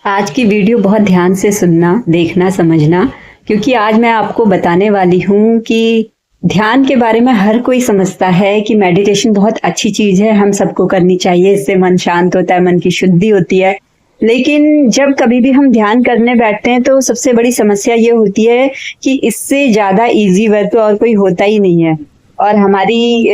आज की वीडियो बहुत ध्यान से सुनना, देखना, समझना, क्योंकि आज मैं आपको बताने वाली हूँ कि ध्यान के बारे में हर कोई समझता है कि मेडिटेशन बहुत अच्छी चीज है, हम सबको करनी चाहिए, इससे मन शांत होता है, मन की शुद्धि होती है। लेकिन जब कभी भी हम ध्यान करने बैठते हैं तो सबसे बड़ी समस्या ये होती है कि इससे ज्यादा इजी वर्क तो और कोई होता ही नहीं है। और हमारी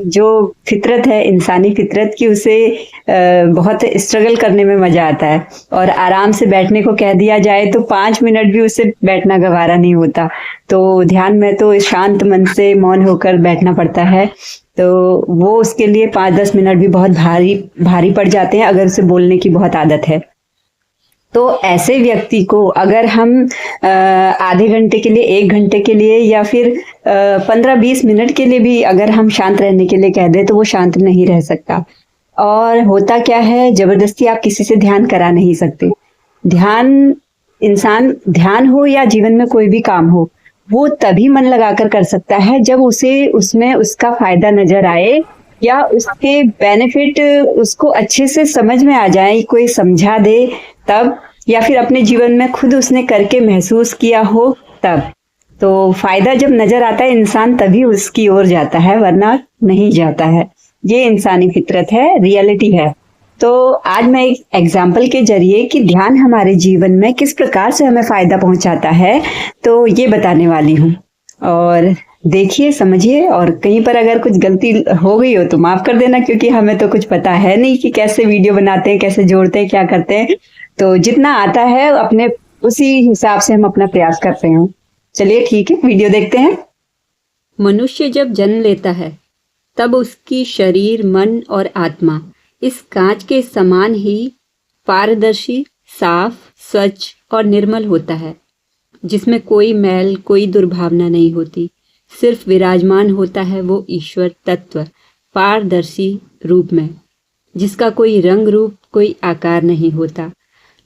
जो फितरत है, इंसानी फितरत की, उसे बहुत स्ट्रगल करने में मजा आता है। और आराम से बैठने को कह दिया जाए तो 5 मिनट भी उससे बैठना गवारा नहीं होता। तो ध्यान में तो शांत मन से मौन होकर बैठना पड़ता है। तो वो उसके लिए 5-10 मिनट भी बहुत भारी भारी पड़ जाते हैं अगर उसे बोलने की बहुत आदत है। तो ऐसे व्यक्ति को अगर हम आधे घंटे के लिए, 1 घंटे के लिए, या फिर 15-20 मिनट के लिए भी अगर हम शांत रहने के लिए कह दें तो वो शांत नहीं रह सकता। और होता क्या है, जबरदस्ती आप किसी से ध्यान करा नहीं सकते। ध्यान हो या जीवन में कोई भी काम हो, वो तभी मन लगाकर कर सकता है जब उसे उसमें उसका फायदा नजर आए, या उसके बेनिफिट उसको अच्छे से समझ में आ जाए, कोई समझा दे तब, या फिर अपने जीवन में खुद उसने करके महसूस किया हो तब। तो फायदा जब नजर आता है इंसान तभी उसकी ओर जाता है, वरना नहीं जाता है। ये इंसानी फितरत है, रियलिटी है। तो आज मैं एक एग्जाम्पल के जरिए कि ध्यान हमारे जीवन में किस प्रकार से हमें फायदा पहुंचाता है, तो ये बताने वाली हूँ। और देखिए, समझिए, और कहीं पर अगर कुछ गलती हो गई हो तो माफ कर देना, क्योंकि हमें तो कुछ पता है नहीं कि कैसे वीडियो बनाते हैं, कैसे जोड़ते हैं, क्या करते हैं। तो जितना आता है अपने उसी हिसाब से हम अपना प्रयास करते हैं। चलिए ठीक है, वीडियो देखते हैं। मनुष्य जब जन्म लेता है तब उसकी शरीर, मन और आत्मा इस कांच के समान ही पारदर्शी, साफ, स्वच्छ और निर्मल होता है, जिसमें कोई मैल, कोई दुर्भावना नहीं होती। सिर्फ विराजमान होता है वो ईश्वर तत्व पारदर्शी रूप में, जिसका कोई रंग रूप, कोई आकार नहीं होता।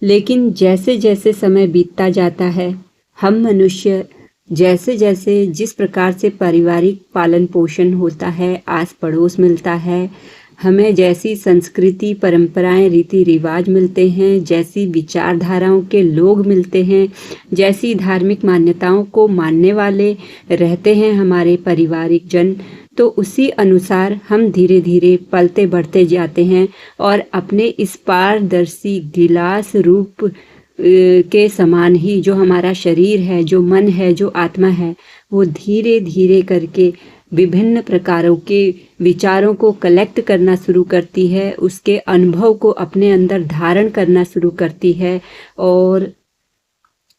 लेकिन जैसे जैसे समय बीतता जाता है, हम मनुष्य जैसे जैसे जिस प्रकार से पारिवारिक पालन पोषण होता है, आस पड़ोस मिलता है, हमें जैसी संस्कृति, परंपराएं, रीति रिवाज मिलते हैं, जैसी विचारधाराओं के लोग मिलते हैं, जैसी धार्मिक मान्यताओं को मानने वाले रहते हैं हमारे पारिवारिक जन, तो उसी अनुसार हम धीरे धीरे पलते बढ़ते जाते हैं और अपने इस पारदर्शी गिलास रूप के समान ही जो हमारा शरीर है, जो मन है, जो आत्मा है, वो धीरे धीरे करके विभिन्न प्रकारों के विचारों को कलेक्ट करना शुरू करती है, उसके अनुभव को अपने अंदर धारण करना शुरू करती है। और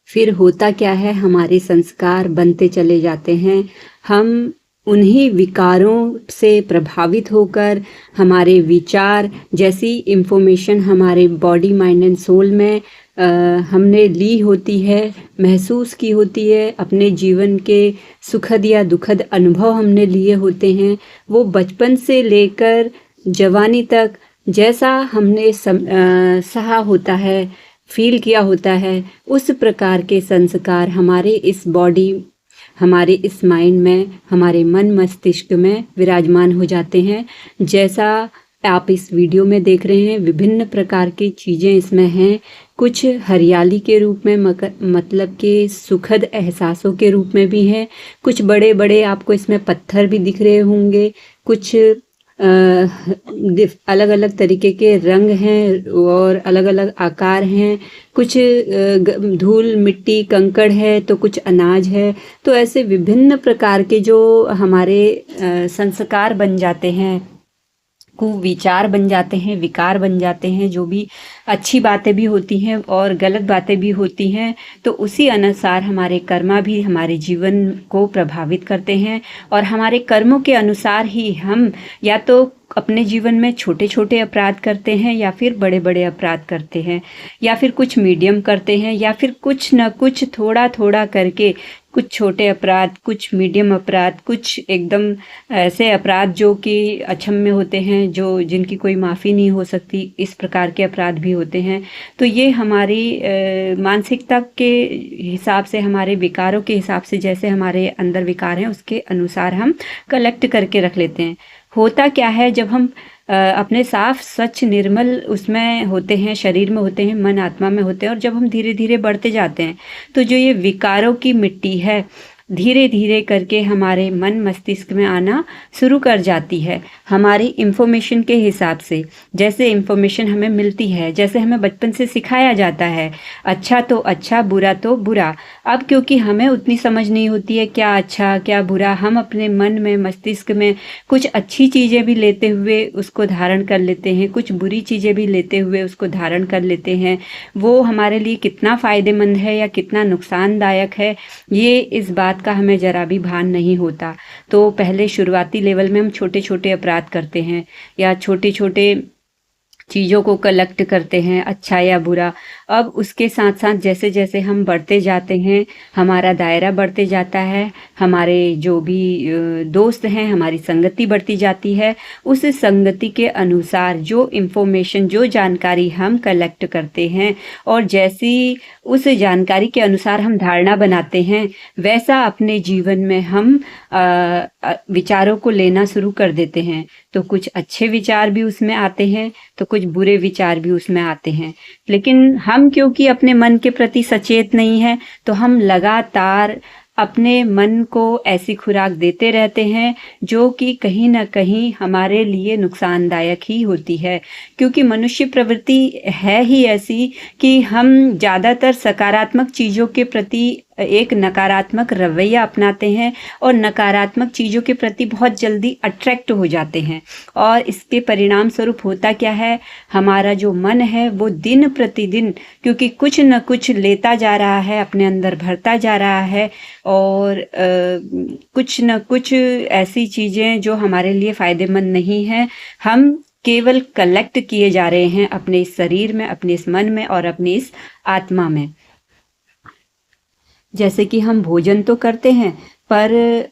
फिर होता क्या है, हमारे संस्कार बनते चले जाते हैं। हम उन्हीं विकारों से प्रभावित होकर हमारे विचार, जैसी इंफॉर्मेशन हमारे बॉडी, माइंड एंड सोल में हमने ली होती है, महसूस की होती है, अपने जीवन के सुखद या दुखद अनुभव हमने लिए होते हैं, वो बचपन से लेकर जवानी तक जैसा हमने सहा होता है, फील किया होता है, उस प्रकार के संस्कार हमारे इस बॉडी, हमारे इस माइंड में, हमारे मन मस्तिष्क में विराजमान हो जाते हैं। जैसा आप इस वीडियो में देख रहे हैं, विभिन्न प्रकार की चीज़ें इसमें हैं। कुछ हरियाली के रूप में, मतलब कि सुखद एहसासों के रूप में भी हैं। कुछ बड़े बड़े आपको इसमें पत्थर भी दिख रहे होंगे। कुछ अलग अलग तरीके के रंग हैं और अलग अलग आकार हैं। कुछ धूल, मिट्टी, कंकड़ है, तो कुछ अनाज है। तो ऐसे विभिन्न प्रकार के जो हमारे संस्कार बन जाते हैं, कुविचार बन जाते हैं, विकार बन जाते हैं, जो भी अच्छी बातें भी होती हैं और गलत बातें भी होती हैं, तो उसी अनुसार हमारे कर्मा भी हमारे जीवन को प्रभावित करते हैं। और हमारे कर्मों के अनुसार ही हम या तो अपने जीवन में छोटे छोटे अपराध करते हैं, या फिर बड़े बड़े अपराध करते हैं, या फिर कुछ मीडियम करते हैं, या फिर कुछ न कुछ थोड़ा थोड़ा करके, कुछ छोटे अपराध, कुछ मीडियम अपराध, कुछ एकदम ऐसे अपराध जो कि अक्षम्य होते हैं, जो जिनकी कोई माफ़ी नहीं हो सकती, इस प्रकार के अपराध भी होते हैं। तो ये हमारी मानसिकता के हिसाब से, हमारे विकारों के हिसाब से, जैसे हमारे अंदर विकार हैं उसके अनुसार हम कलेक्ट करके रख लेते हैं। होता क्या है, जब हम अपने साफ स्वच्छ निर्मल उसमें होते हैं, शरीर में होते हैं, मन आत्मा में होते हैं। और जब हम धीरे धीरे बढ़ते जाते हैं तो जो ये विकारों की मिट्टी है धीरे धीरे करके हमारे मन मस्तिष्क में आना शुरू कर जाती है, हमारी इंफॉर्मेशन के हिसाब से। जैसे इंफॉर्मेशन हमें मिलती है, जैसे हमें बचपन से सिखाया जाता है, अच्छा तो अच्छा, बुरा तो बुरा। अब क्योंकि हमें उतनी समझ नहीं होती है क्या अच्छा क्या बुरा, हम अपने मन में मस्तिष्क में कुछ अच्छी चीज़ें भी लेते हुए उसको धारण कर लेते हैं, कुछ बुरी चीज़ें भी लेते हुए उसको धारण कर लेते हैं। वो हमारे लिए कितना फ़ायदेमंद है या कितना नुकसानदायक है, ये इस बात का हमें जरा भी भान नहीं होता। तो पहले शुरुआती लेवल में हम छोटे छोटे अपराध करते हैं या छोटे छोटे चीज़ों को कलेक्ट करते हैं, अच्छा या बुरा। अब उसके साथ साथ जैसे जैसे हम बढ़ते जाते हैं, हमारा दायरा बढ़ते जाता है, हमारे जो भी दोस्त हैं, हमारी संगति बढ़ती जाती है। उस संगति के अनुसार जो इन्फॉर्मेशन, जो जानकारी हम कलेक्ट करते हैं और जैसी उस जानकारी के अनुसार हम धारणा बनाते हैं, वैसा अपने जीवन में हम विचारों को लेना शुरू कर देते हैं। तो कुछ अच्छे विचार भी उसमें आते हैं, तो कुछ बुरे विचार भी उसमें आते हैं। लेकिन हम क्योंकि अपने मन के प्रति सचेत नहीं हैं, तो हम लगातार अपने मन को ऐसी खुराक देते रहते हैं जो कि कहीं ना कहीं हमारे लिए नुकसानदायक ही होती है। क्योंकि मनुष्य प्रवृत्ति है ही ऐसी कि हम ज़्यादातर सकारात्मक चीज़ों के प्रति एक नकारात्मक रवैया अपनाते हैं और नकारात्मक चीज़ों के प्रति बहुत जल्दी अट्रैक्ट हो जाते हैं। और इसके परिणाम स्वरूप होता क्या है, हमारा जो मन है वो दिन प्रतिदिन क्योंकि कुछ न कुछ लेता जा रहा है, अपने अंदर भरता जा रहा है और कुछ न कुछ ऐसी चीज़ें जो हमारे लिए फ़ायदेमंद नहीं है, हम केवल कलेक्ट किए जा रहे हैं अपने इस शरीर में, अपने इस मन में और अपनी इस आत्मा में। जैसे कि हम भोजन तो करते हैं, पर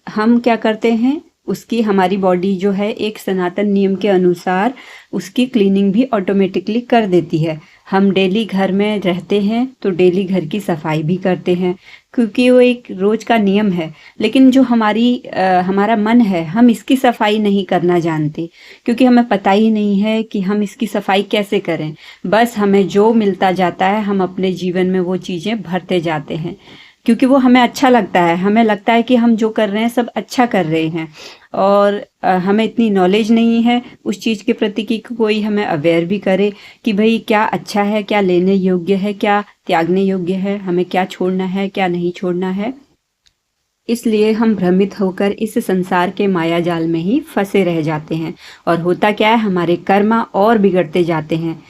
हम क्या करते हैं, उसकी हमारी बॉडी जो है एक सनातन नियम के अनुसार उसकी क्लीनिंग भी ऑटोमेटिकली कर देती है। हम डेली घर में रहते हैं तो डेली घर की सफाई भी करते हैं क्योंकि वो एक रोज का नियम है। लेकिन जो हमारा मन है, हम इसकी सफाई नहीं करना जानते क्योंकि हमें पता ही नहीं है कि हम इसकी सफाई कैसे करें। बस हमें जो मिलता जाता है हम अपने जीवन में वो चीज़ें भरते जाते हैं क्योंकि वो हमें अच्छा लगता है। हमें लगता है कि हम जो कर रहे हैं सब अच्छा कर रहे हैं और हमें इतनी नॉलेज नहीं है उस चीज़ के प्रति कि कोई हमें अवेयर भी करे कि भाई क्या अच्छा है, क्या लेने योग्य है, क्या त्यागने योग्य है, हमें क्या छोड़ना है, क्या नहीं छोड़ना है। इसलिए हम भ्रमित होकर इस संसार के माया जाल में ही फंसे रह जाते हैं और होता क्या है, हमारे कर्म और बिगड़ते जाते हैं।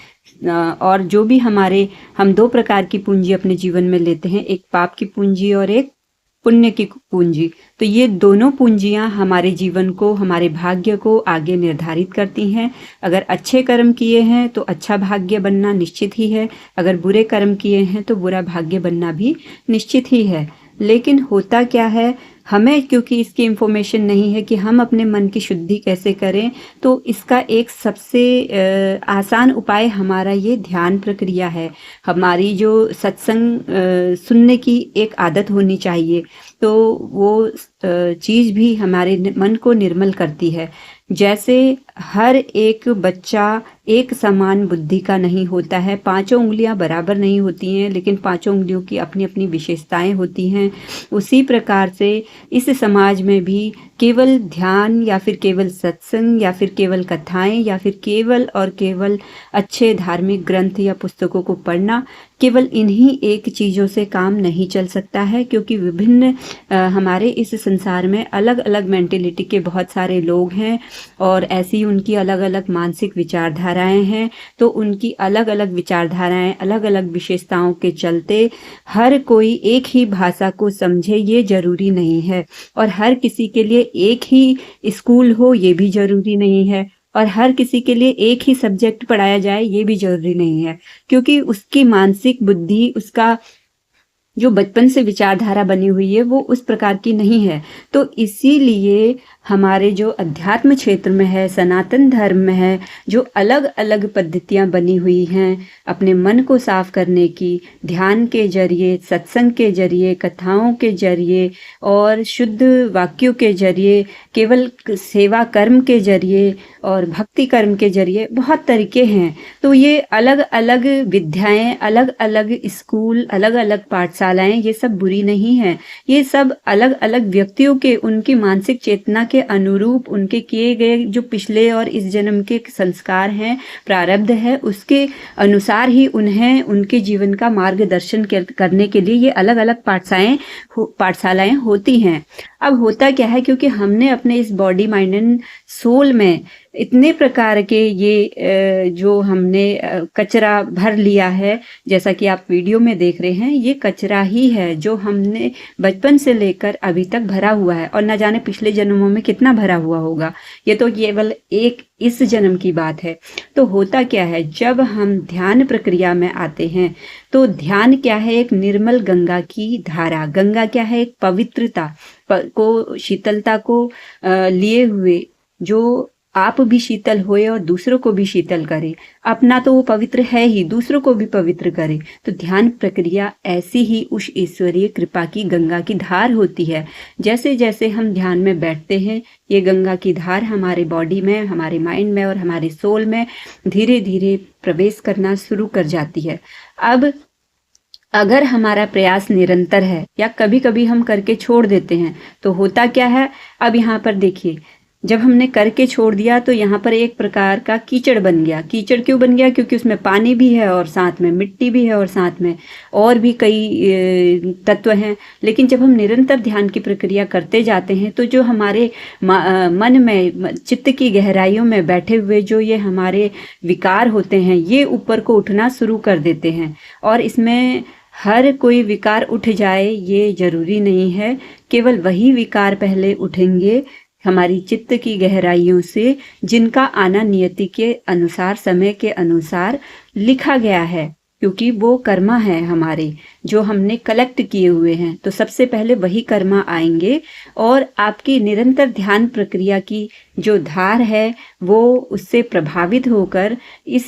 और जो भी हम दो प्रकार की पूंजी अपने जीवन में लेते हैं, एक पाप की पूंजी और एक पुण्य की पूंजी। तो ये दोनों पूंजियां हमारे जीवन को, हमारे भाग्य को आगे निर्धारित करती हैं। अगर अच्छे कर्म किए हैं तो अच्छा भाग्य बनना निश्चित ही है, अगर बुरे कर्म किए हैं तो बुरा भाग्य बनना भी निश्चित ही है। लेकिन होता क्या है, हमें क्योंकि इसकी इन्फॉर्मेशन नहीं है कि हम अपने मन की शुद्धि कैसे करें, तो इसका एक सबसे आसान उपाय हमारा ये ध्यान प्रक्रिया है। हमारी जो सत्संग सुनने की एक आदत होनी चाहिए, तो वो चीज़ भी हमारे मन को निर्मल करती है। जैसे हर एक बच्चा एक समान बुद्धि का नहीं होता है, पांचों उंगलियां बराबर नहीं होती हैं, लेकिन पांचों उंगलियों की अपनी अपनी विशेषताएं होती हैं। उसी प्रकार से इस समाज में भी केवल ध्यान या फिर केवल सत्संग या फिर केवल कथाएं या फिर केवल और केवल अच्छे धार्मिक ग्रंथ या पुस्तकों को पढ़ना, केवल इन्हीं एक चीज़ों से काम नहीं चल सकता है। क्योंकि विभिन्न हमारे इस संसार में अलग अलग मेंटेलिटी के बहुत सारे लोग हैं और ऐसी उनकी अलग अलग मानसिक विचारधाराएं हैं। तो उनकी अलग अलग विचारधाराएं, अलग अलग विशेषताओं के चलते हर कोई एक ही भाषा को समझे ये जरूरी नहीं है, और हर किसी के लिए एक ही स्कूल हो ये भी जरूरी नहीं है, और हर किसी के लिए एक ही सब्जेक्ट पढ़ाया जाए ये भी जरूरी नहीं है। क्योंकि उसकी मानसिक बुद्धि, उसका जो बचपन से विचारधारा बनी हुई है वो उस प्रकार की नहीं है। तो इसीलिए हमारे जो अध्यात्म क्षेत्र में है, सनातन धर्म में है, जो अलग अलग पद्धतियां बनी हुई हैं अपने मन को साफ करने की, ध्यान के जरिए, सत्संग के जरिए, कथाओं के जरिए और शुद्ध वाक्यों के जरिए, केवल सेवा कर्म के जरिए और भक्ति कर्म के जरिए, बहुत तरीके हैं। तो ये अलग अलग विद्याएं, अलग अलग स्कूल, अलग अलग पाठशालाएं, ये सब बुरी नहीं है। ये सब अलग अलग व्यक्तियों के, उनकी मानसिक चेतना के अनुरूप, उनके किए गए जो पिछले और इस जन्म के संस्कार हैं, प्रारब्ध है, उसके अनुसार ही उन्हें उनके जीवन का मार्गदर्शन करने के लिए ये अलग अलग पाठशालाएं होती हैं। अब होता क्या है, क्योंकि हमने अपने इस बॉडी माइंड एंड सोल में इतने प्रकार के ये जो हमने कचरा भर लिया है, जैसा कि आप वीडियो में देख रहे हैं, ये कचरा ही है जो हमने बचपन से लेकर अभी तक भरा हुआ है और न जाने पिछले जन्मों में कितना भरा हुआ होगा। ये तो केवल एक इस जन्म की बात है। तो होता क्या है, जब हम ध्यान प्रक्रिया में आते हैं तो ध्यान क्या है, एक निर्मल गंगा की धारा। गंगा क्या है, एक पवित्रता को, शीतलता को लिए हुए, जो आप भी शीतल होए और दूसरों को भी शीतल करे। अपना तो वो पवित्र है ही, दूसरों को भी पवित्र करे। तो ध्यान प्रक्रिया ऐसी ही उस ईश्वरीय कृपा की गंगा की धार होती है। जैसे जैसे हम ध्यान में बैठते हैं, ये गंगा की धार हमारे बॉडी में, हमारे माइंड में और हमारे सोल में धीरे धीरे प्रवेश करना शुरू कर जाती है। अब अगर हमारा प्रयास निरंतर है या कभी कभी हम करके छोड़ देते हैं तो होता क्या है, अब यहाँ पर देखिए, जब हमने करके छोड़ दिया तो यहाँ पर एक प्रकार का कीचड़ बन गया। कीचड़ क्यों बन गया? क्योंकि उसमें पानी भी है और साथ में मिट्टी भी है और साथ में और भी कई तत्व हैं। लेकिन जब हम निरंतर ध्यान की प्रक्रिया करते जाते हैं तो जो हमारे मन में, चित्त की गहराइयों में बैठे हुए जो ये हमारे विकार होते हैं, ये ऊपर को उठना शुरू कर देते हैं। और इसमें हर कोई विकार उठ जाए ये जरूरी नहीं है, केवल वही विकार पहले उठेंगे हमारी चित्त की गहराइयों से जिनका आना नियति के अनुसार, समय के अनुसार लिखा गया है, क्योंकि वो कर्मा है हमारे जो हमने कलेक्ट किए हुए हैं। तो सबसे पहले वही कर्मा आएंगे और आपकी निरंतर ध्यान प्रक्रिया की जो धार है वो उससे प्रभावित होकर इस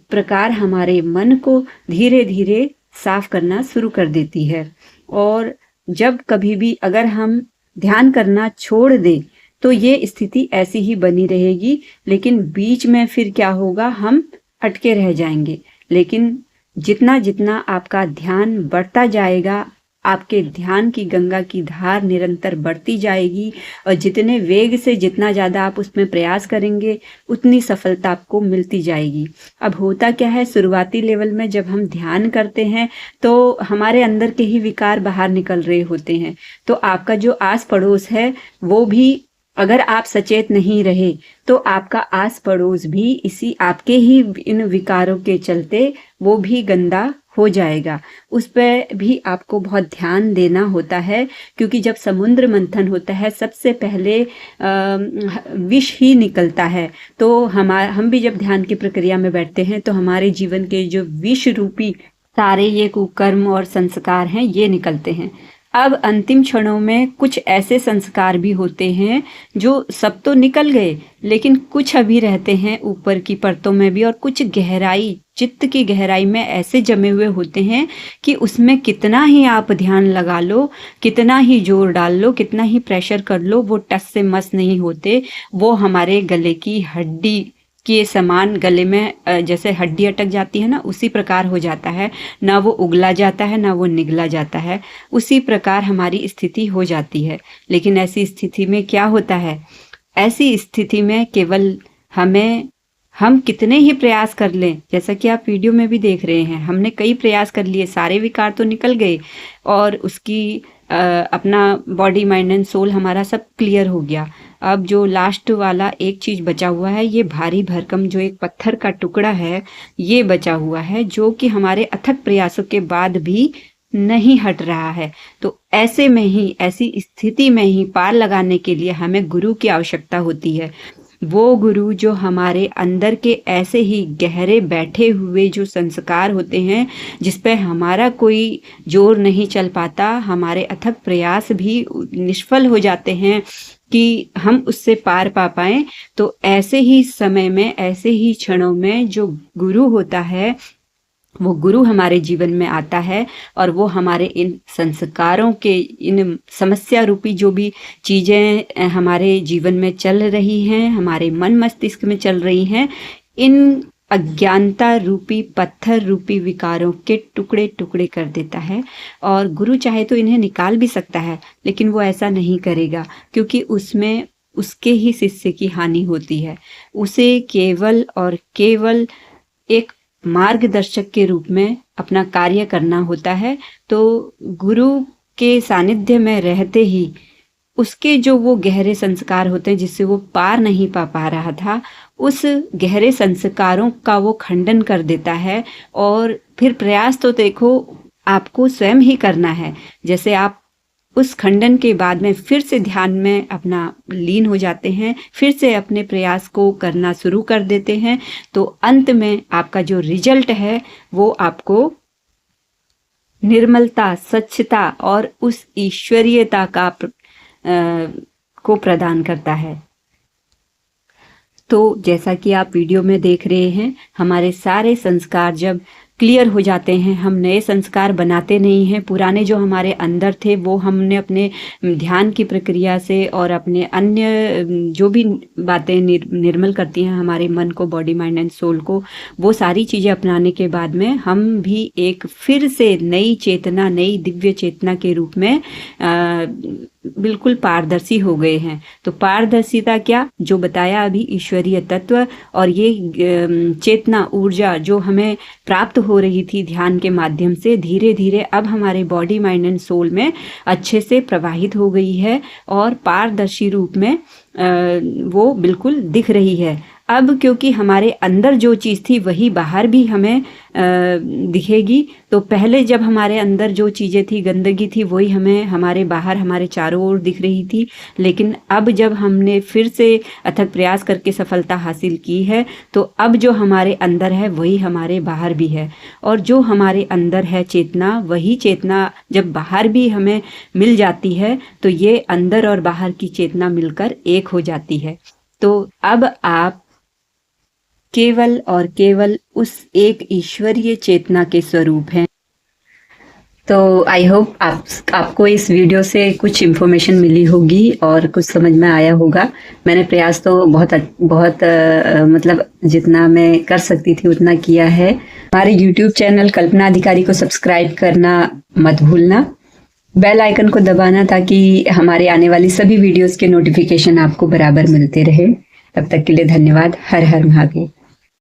प्रकार हमारे मन को धीरे धीरे साफ करना शुरू कर देती है। और जब कभी भी अगर हम ध्यान करना छोड़ दें तो ये स्थिति ऐसी ही बनी रहेगी, लेकिन बीच में फिर क्या होगा, हम अटके रह जाएंगे। लेकिन जितना जितना आपका ध्यान बढ़ता जाएगा, आपके ध्यान की गंगा की धार निरंतर बढ़ती जाएगी और जितने वेग से, जितना ज़्यादा आप उसमें प्रयास करेंगे, उतनी सफलता आपको मिलती जाएगी। अब होता क्या है, शुरुआती लेवल में जब हम ध्यान करते हैं तो हमारे अंदर के ही विकार बाहर निकल रहे होते हैं। तो आपका जो आस पड़ोस है वो भी, अगर आप सचेत नहीं रहे तो आपका आस पड़ोस भी इसी आपके ही इन विकारों के चलते वो भी गंदा हो जाएगा। उस पर भी आपको बहुत ध्यान देना होता है, क्योंकि जब समुद्र मंथन होता है सबसे पहले विष ही निकलता है। तो हम भी जब ध्यान की प्रक्रिया में बैठते हैं तो हमारे जीवन के जो विष रूपी सारे ये कुकर्म और संस्कार हैं ये निकलते हैं। अब अंतिम क्षणों में कुछ ऐसे संस्कार भी होते हैं जो सब तो निकल गए, लेकिन कुछ अभी रहते हैं ऊपर की परतों में भी, और कुछ गहराई, चित्त की गहराई में ऐसे जमे हुए होते हैं कि उसमें कितना ही आप ध्यान लगा लो, कितना ही जोर डाल लो, कितना ही प्रेशर कर लो, वो टस से मस नहीं होते। वो हमारे गले की हड्डी के समान, गले में जैसे हड्डी अटक जाती है ना, उसी प्रकार हो जाता है। ना वो उगला जाता है ना वो निगला जाता है, उसी प्रकार हमारी स्थिति हो जाती है। लेकिन ऐसी स्थिति में क्या होता है, ऐसी स्थिति में केवल हम कितने ही प्रयास कर लें, जैसा कि आप वीडियो में भी देख रहे हैं, हमने कई प्रयास कर लिए, सारे विकार तो निकल गए और उसकी अपना बॉडी, माइंड एंड सोल हमारा सब क्लियर हो गया। अब जो लास्ट वाला एक चीज बचा हुआ है, ये भारी भरकम जो एक पत्थर का टुकड़ा है, ये बचा हुआ है, जो कि हमारे अथक प्रयासों के बाद भी नहीं हट रहा है। तो ऐसे में ही, ऐसी स्थिति में ही पार लगाने के लिए हमें गुरु की आवश्यकता होती है। वो गुरु जो हमारे अंदर के ऐसे ही गहरे बैठे हुए जो संस्कार होते हैं, जिस पे हमारा कोई जोर नहीं चल पाता, हमारे अथक प्रयास भी निष्फल हो जाते हैं कि हम उससे पार पा पाएं। तो ऐसे ही समय में, ऐसे ही क्षणों में जो गुरु होता है, वो गुरु हमारे जीवन में आता है और वो हमारे इन संस्कारों के, इन समस्या रूपी जो भी चीज़ें हमारे जीवन में चल रही हैं, हमारे मन मस्तिष्क में चल रही हैं, इन अज्ञानता रूपी, पत्थर रूपी विकारों के टुकड़े टुकड़े कर देता है। और गुरु चाहे तो इन्हें निकाल भी सकता है, लेकिन वो ऐसा नहीं करेगा, क्योंकि उसमें उसके ही शिष्य की हानि होती है। उसे केवल और केवल एक मार्गदर्शक के रूप में अपना कार्य करना होता है। तो गुरु के सानिध्य में रहते ही उसके जो वो गहरे संस्कार होते हैं, जिससे वो पार नहीं पा रहा था, उस गहरे संस्कारों का वो खंडन कर देता है। और फिर प्रयास तो देखो आपको स्वयं ही करना है। जैसे आप उस खंडन के बाद में फिर से ध्यान में अपना लीन हो जाते हैं, फिर से अपने प्रयास को करना शुरू कर देते हैं, तो अंत में आपका जो रिजल्ट है वो आपको निर्मलता, स्वच्छता और उस ईश्वरीयता का को प्रदान करता है। तो जैसा कि आप वीडियो में देख रहे हैं, हमारे सारे संस्कार जब क्लियर हो जाते हैं, हम नए संस्कार बनाते नहीं हैं। पुराने जो हमारे अंदर थे वो हमने अपने ध्यान की प्रक्रिया से और अपने अन्य जो भी बातें निर्मल करती हैं हमारे मन को, बॉडी, माइंड एंड सोल को, वो सारी चीज़ें अपनाने के बाद में हम भी एक फिर से नई चेतना, नई दिव्य चेतना के रूप में बिल्कुल पारदर्शी हो गए हैं। तो पारदर्शिता क्या, जो बताया अभी, ईश्वरीय तत्व और ये चेतना, ऊर्जा जो हमें प्राप्त हो रही थी ध्यान के माध्यम से, धीरे धीरे अब हमारे बॉडी, माइंड एंड सोल में अच्छे से प्रवाहित हो गई है और पारदर्शी रूप में वो बिल्कुल दिख रही है। अब क्योंकि हमारे अंदर जो चीज़ थी वही बाहर भी हमें दिखेगी। तो पहले जब हमारे अंदर जो चीज़ें थी, गंदगी थी, वही हमें हमारे बाहर, हमारे चारों ओर दिख रही थी। लेकिन अब जब हमने फिर से अथक प्रयास करके सफलता हासिल की है, तो अब जो हमारे अंदर है वही हमारे बाहर भी है। और जो हमारे अंदर है चेतना, वही चेतना जब बाहर भी हमें मिल जाती है, तो ये अंदर और बाहर की चेतना मिलकर एक हो जाती है। तो अब आप केवल और केवल उस एक ईश्वरीय चेतना के स्वरूप हैं। तो आई होप आपको इस वीडियो से कुछ इन्फॉर्मेशन मिली होगी और कुछ समझ में आया होगा। मैंने प्रयास तो बहुत मतलब जितना मैं कर सकती थी उतना किया है। हमारे YouTube चैनल कल्पना अधिकारी को सब्सक्राइब करना मत भूलना, बेल आइकन को दबाना, ताकि हमारे आने वाली सभी वीडियोस के नोटिफिकेशन आपको बराबर मिलते रहे। तब तक के लिए धन्यवाद। हर हर महादेव।